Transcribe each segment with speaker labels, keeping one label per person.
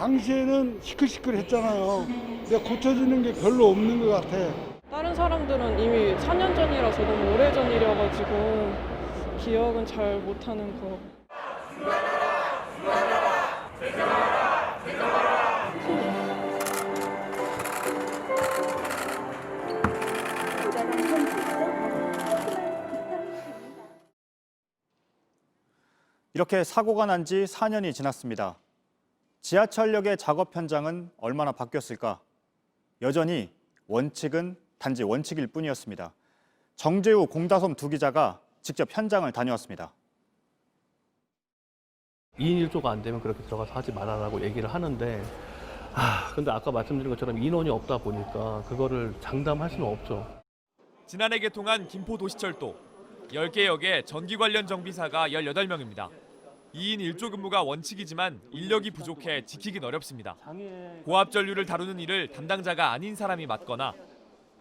Speaker 1: 당시에는 시끌시끌했잖아요. 근데 고쳐지는 게 별로 없는 것 같아.
Speaker 2: 다른 사람들은 이미 4년 전이라서 너무 오래전 일이어가지고 기억은 잘 못하는 거.
Speaker 3: 이렇게 사고가 난 지 4년이 지났습니다. 지하철역의 작업 현장은 얼마나 바뀌었을까? 여전히 원칙은 단지 원칙일 뿐이었습니다. 정재우 공다솜 두 기자가 직접 현장을 다녀왔습니다.
Speaker 4: 2인 1조가 안 되면 그렇게 들어가서 하지 말아라고 얘기를 하는데 근데 아까 말씀드린 것처럼 인원이 없다 보니까 그거를 장담할 수는 없죠.
Speaker 5: 지난해 개통한 김포도시철도 10개 역의 전기 관련 정비사가 18명입니다. 2인 1조 근무가 원칙이지만 인력이 부족해 지키긴 어렵습니다. 고압 전류를 다루는 일을 담당자가 아닌 사람이 맡거나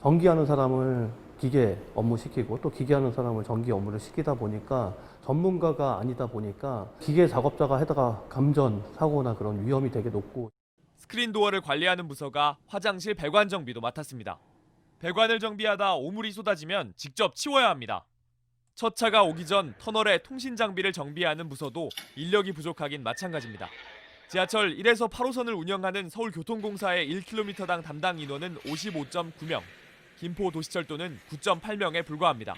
Speaker 4: 전기하는 사람을 기계 업무 시키고 또 기계하는 사람을 전기 업무를 시키다 보니까 전문가가 아니다 보니까 기계 작업자가 해다가 감전, 사고나 그런 위험이 되게 높고
Speaker 5: 스크린 도어를 관리하는 부서가 화장실 배관 정비도 맡았습니다. 배관을 정비하다 오물이 쏟아지면 직접 치워야 합니다. 첫 차가 오기 전 터널의 통신 장비를 정비하는 부서도 인력이 부족하긴 마찬가지입니다. 지하철 1에서 8호선을 운영하는 서울교통공사의 1km당 담당 인원은 55.9명, 김포도시철도는 9.8명에 불과합니다.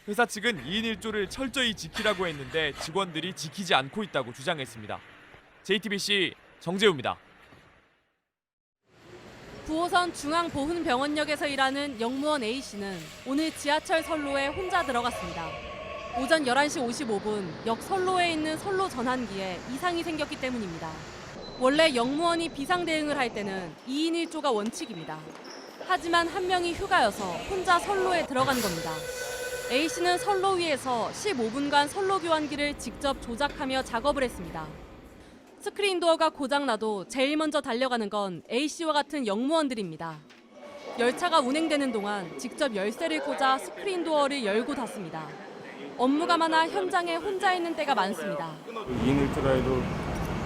Speaker 5: 회사 측은 2인 1조를 철저히 지키라고 했는데 직원들이 지키지 않고 있다고 주장했습니다. JTBC 정재우입니다.
Speaker 6: 9호선 중앙보훈병원역에서 일하는 영무원 A씨는 오늘 지하철 선로에 혼자 들어갔습니다. 오전 11시 55분 역 선로에 있는 선로 전환기에 이상이 생겼기 때문입니다. 원래 영무원이 비상대응을 할 때는 2인 1조가 원칙입니다. 하지만 한 명이 휴가여서 혼자 선로에 들어간 겁니다. A씨는 선로 위에서 15분간 선로 교환기를 직접 조작하며 작업을 했습니다. 스크린 도어가 고장나도 제일 먼저 달려가는 건 A씨와 같은 영무원들입니다. 열차가 운행되는 동안 직접 열쇠를 꽂아 스크린 도어를 열고 닫습니다. 업무가 많아 현장에 혼자 있는 때가 많습니다.
Speaker 7: 2인 1조라 해도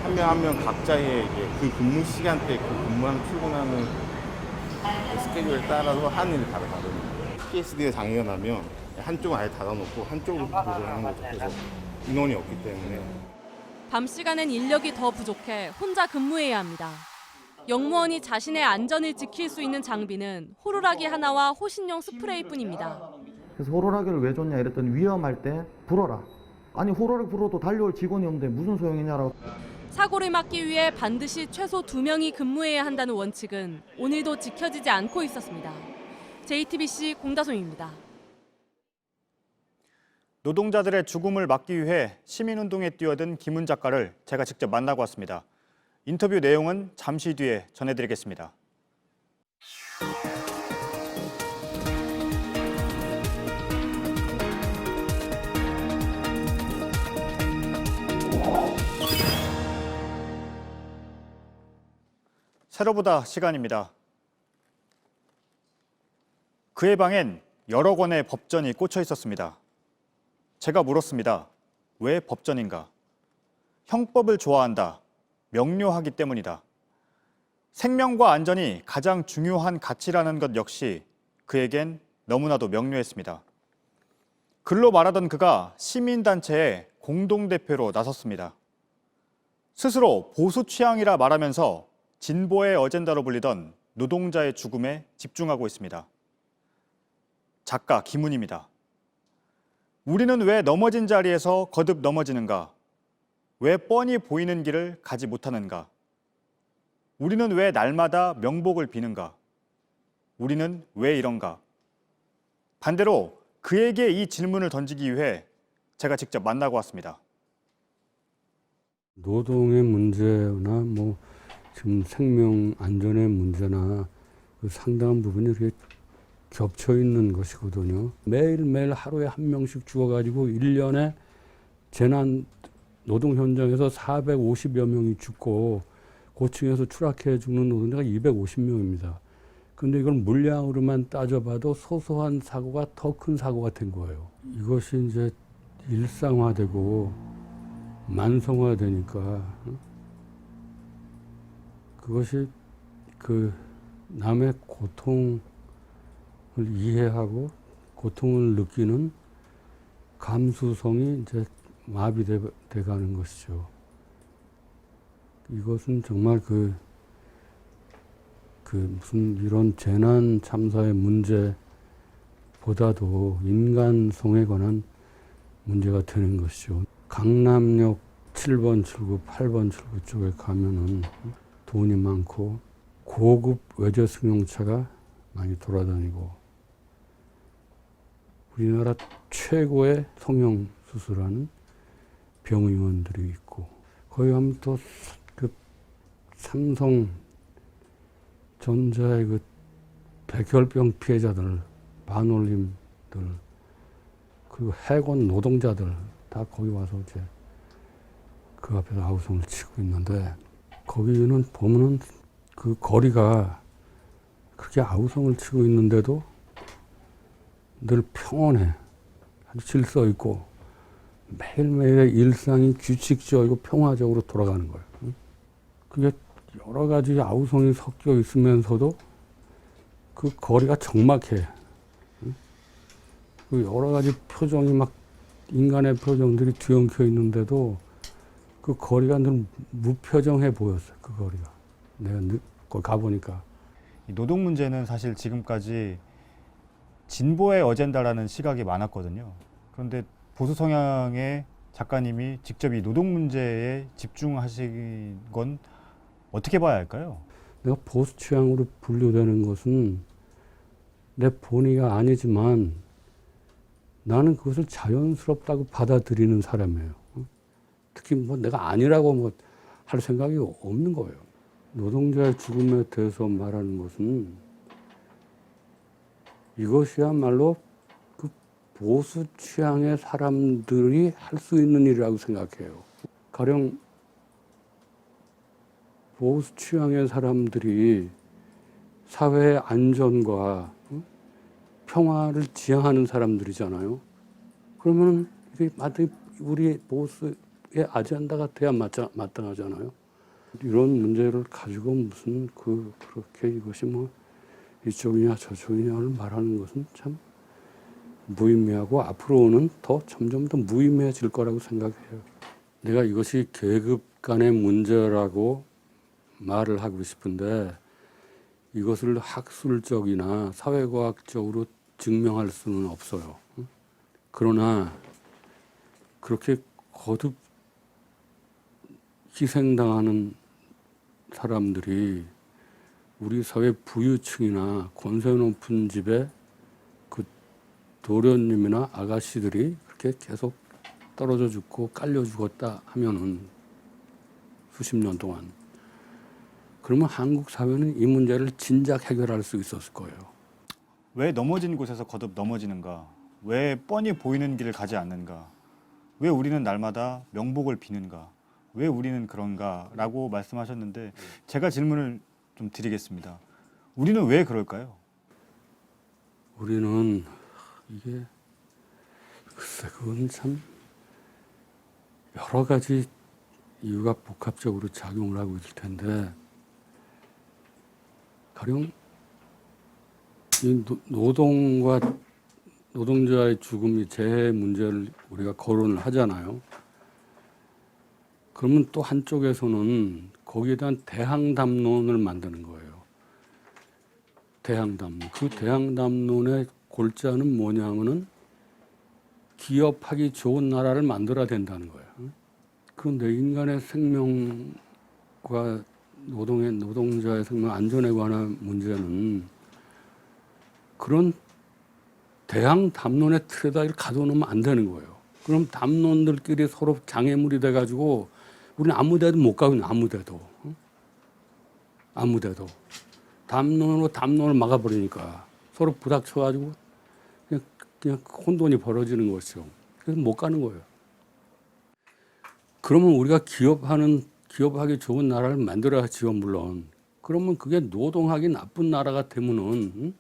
Speaker 7: 한 명 한 명 각자의 이제 그 근무 시간대 그 근무하는 출근하는 그 스케줄에 따라서 하는 일이 다르거든요. PSD에 장애가 나면 한쪽은 아예 닫아놓고 한쪽으로 보도를 하는 거죠. 그래서 인원이 없기 때문에.
Speaker 6: 밤 시간엔 인력이 더 부족해 혼자 근무해야 합니다. 영무원이 자신의 안전을 지킬 수 있는 장비는 호루라기 하나와 호신용 스프레이뿐입니다.
Speaker 8: 그래서 호루라기를 왜 줬냐 이랬더니 위험할 때 불어라. 아니 호루라기 불어도 달려올 직원이 없는데 무슨 소용이냐라고.
Speaker 6: 사고를 막기 위해 반드시 최소 2명이 근무해야 한다는 원칙은 오늘도 지켜지지 않고 있었습니다. JTBC 공다솜입니다.
Speaker 3: 노동자들의 죽음을 막기 위해 시민운동에 뛰어든 김훈 작가를 제가 직접 만나고 왔습니다. 인터뷰 내용은 잠시 뒤에 전해드리겠습니다. 새로보다 시간입니다. 그의 방엔 여러 권의 법전이 꽂혀 있었습니다. 제가 물었습니다. 왜 법전인가? 형법을 좋아한다. 명료하기 때문이다. 생명과 안전이 가장 중요한 가치라는 것 역시 그에겐 너무나도 명료했습니다. 글로 말하던 그가 시민단체의 공동대표로 나섰습니다. 스스로 보수 취향이라 말하면서 진보의 어젠다로 불리던 노동자의 죽음에 집중하고 있습니다. 작가 김훈입니다. 우리는 왜 넘어진 자리에서 거듭 넘어지는가? 왜 뻔히 보이는 길을 가지 못하는가? 우리는 왜 날마다 명복을 비는가? 우리는 왜 이런가? 반대로 그에게 이 질문을 던지기 위해 제가 직접 만나고 왔습니다.
Speaker 9: 노동의 문제나 지금 생명 안전의 문제나 그 상당한 부분이 이렇게 겹쳐 있는 것이거든요. 매일매일 하루에 한 명씩 죽어가지고 1년에 재난 노동 현장에서 450여 명이 죽고 고층에서 추락해 죽는 노동자가 250명입니다. 그런데 이걸 물량으로만 따져봐도 소소한 사고가 더 큰 사고가 된 거예요. 이것이 이제 일상화되고 만성화되니까 그것이 그 남의 고통을 이해하고 고통을 느끼는 감수성이 이제 마비돼 가는 것이죠. 이것은 정말 그 무슨 이런 재난 참사의 문제보다도 인간성에 관한 문제가 되는 것이죠. 강남역 7번 출구, 8번 출구 쪽에 가면은 돈이 많고 고급 외제 승용차가 많이 돌아다니고 우리나라 최고의 성형 수술하는 병의원들이 있고 거기 가면 또 그 삼성 전자의 그 백혈병 피해자들, 반올림들, 그리고 해군 노동자들 다 거기 와서 이제 그 앞에서 아우성을 치고 있는데 거기는 보면은 그 거리가 그렇게 아우성을 치고 있는데도 늘 평온해. 아주 질서 있고 매일매일의 일상이 규칙적이고 평화적으로 돌아가는 거예요. 그게 여러 가지 아우성이 섞여 있으면서도 그 거리가 적막해. 그 여러 가지 표정이 막 인간의 표정들이 뒤엉켜 있는데도 그 거리가 늘 무표정해 보였어요. 그 거리가. 내가 거기 가보니까.
Speaker 3: 노동 문제는 사실 지금까지 진보의 어젠다라는 시각이 많았거든요. 그런데 보수 성향의 작가님이 직접 이 노동 문제에 집중하신 건 어떻게 봐야 할까요?
Speaker 9: 내가 보수 취향으로 분류되는 것은 내 본의가 아니지만 나는 그것을 자연스럽다고 받아들이는 사람이에요. 특히 뭐 내가 아니라고 뭐 할 생각이 없는 거예요. 노동자의 죽음에 대해서 말하는 것은 이것이야말로 그 보수 취향의 사람들이 할 수 있는 일이라고 생각해요. 가령 보수 취향의 사람들이 사회의 안전과 평화를 지향하는 사람들이잖아요. 그러면 이게 우리 보수의 아젠다가 돼야 마땅하잖아요. 이런 문제를 가지고 무슨 그렇게 이것이 뭐 이쪽이냐 저쪽이냐를 말하는 것은 참 무의미하고 앞으로는 점점 더 무의미해질 거라고 생각해요. 내가 이것이 계급 간의 문제라고 말을 하고 싶은데 이것을 학술적이나 사회과학적으로 증명할 수는 없어요. 그러나 그렇게 거듭 희생당하는 사람들이 우리 사회 부유층이나 권세 높은 집의 그 도련님이나 아가씨들이 그렇게 계속 떨어져 죽고 깔려 죽었다 하면은 수십 년 동안 그러면 한국 사회는 이 문제를 진작 해결할 수 있었을 거예요.
Speaker 3: 왜 넘어진 곳에서 거듭 넘어지는가? 왜 뻔히 보이는 길을 가지 않는가? 왜 우리는 날마다 명복을 비는가? 왜 우리는 그런가? 라고 말씀하셨는데 제가 질문을 좀 드리겠습니다. 우리는 왜 그럴까요?
Speaker 9: 우리는 이게 글쎄 그건 참 여러 가지 이유가 복합적으로 작용을 하고 있을 텐데 가령 이 노동과 노동자의 죽음이 재해 문제를 우리가 거론을 하잖아요. 그러면 또 한쪽에서는 거기에 대한 대항담론을 만드는 거예요. 대항담론. 그 대항담론의 골자는 뭐냐면은 기업하기 좋은 나라를 만들어야 된다는 거예요. 그런데 인간의 생명과 노동자의 생명 안전에 관한 문제는 그런 대항 담론의 틀에다 이렇게 가둬놓으면 안 되는 거예요. 그럼 담론들끼리 서로 장애물이 돼가지고 우리는 아무데도 못 가고 있는 아무데도 담론으로 담론을 막아버리니까 서로 부닥쳐가지고 그냥 혼돈이 벌어지는 것이죠. 그래서 못 가는 거예요. 그러면 우리가 기업하기 좋은 나라를 만들어야지요, 물론. 그러면 그게 노동하기 나쁜 나라가 되면은,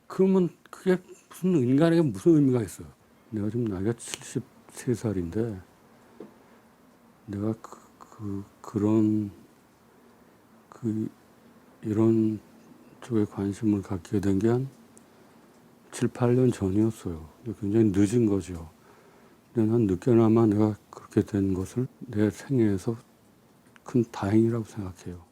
Speaker 9: 그러면 그게 무슨 인간에게 무슨 의미가 있어요? 내가 지금 나이가 73살인데, 내가 그런 이런 쪽에 관심을 갖게 된 게 한 7, 8년 전이었어요. 굉장히 늦은 거죠. 근데 난 늦게나마 내가 그렇게 된 것을 내 생애에서 큰 다행이라고 생각해요.